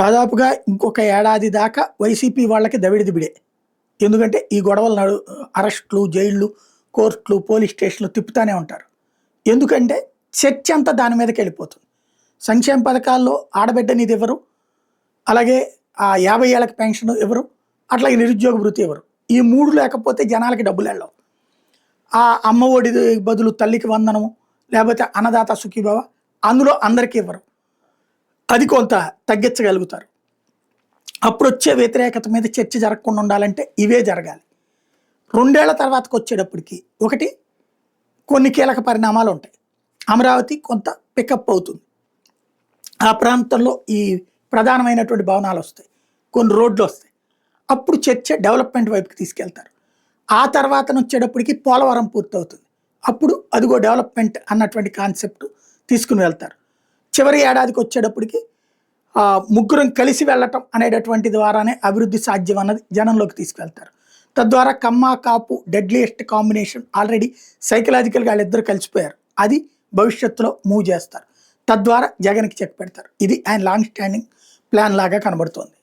దాదాపుగా ఇంకొక ఏడాది దాకా వైసీపీ వాళ్ళకి దవిడిదిబిడే. ఎందుకంటే ఈ గొడవలు అరెస్టులు, జైళ్ళు, కోర్టులు, పోలీస్ స్టేషన్లు తిప్పుతానే ఉంటారు. ఎందుకంటే చర్చ అంతా దాని మీదకి వెళ్ళిపోతుంది. సంక్షేమ పథకాల్లో ఆడబిడ్డ నిధి ఇవ్వరు, అలాగే ఆ 50 ఏళ్ళకి పెన్షన్ ఇవ్వరు, అట్లాగే నిరుద్యోగ భృతి ఇవ్వరు. ఈ 3 లేకపోతే జనాలకి డబ్బులు వెళ్ళవు. ఆ అమ్మ ఒడి బదులు తల్లికి వందనము, లేకపోతే అన్నదాత సుఖీభవ, అందులో అందరికీ ఇవ్వరు. అది కొంత తగ్గించగలుగుతారు. అప్పుడు వచ్చే వ్యతిరేకత మీద చర్చ జరగకుండా ఉండాలంటే ఇవే జరగాలి. 2 ఏళ్ల తర్వాతకు వచ్చేటప్పటికి ఒకటి కొన్ని కీలక పరిణామాలు ఉంటాయి. అమరావతి కొంత పికప్ అవుతుంది. ఆ ప్రాంతంలో ఈ ప్రధానమైనటువంటి భవనాలు వస్తాయి, కొన్ని రోడ్లు వస్తాయి. అప్పుడు చర్చ డెవలప్మెంట్ వైపుకి తీసుకెళ్తారు. ఆ తర్వాత వచ్చేటప్పటికి పోలవరం పూర్తవుతుంది. అప్పుడు అదిగో డెవలప్మెంట్ అన్నటువంటి కాన్సెప్ట్ తీసుకుని వెళ్తారు. చివరి ఏడాదికి వచ్చేటప్పటికి ముగ్గురం కలిసి వెళ్ళటం అనేటటువంటి ద్వారానే అభివృద్ధి సాధ్యం అన్నది జనంలోకి తీసుకెళ్తారు. తద్వారా కమ్మ కాపు డెడ్లియెస్ట్ కాంబినేషన్ ఆల్రెడీ సైకలాజికల్గా వాళ్ళిద్దరు కలిసిపోయారు. అది భవిష్యత్తులో మూవ్ చేస్తారు. తద్వారా జగన్కి చెక్ పెడతారు. ఇది ఆయన లాంగ్ స్టాండింగ్ ప్లాన్ లాగా కనబడుతోంది.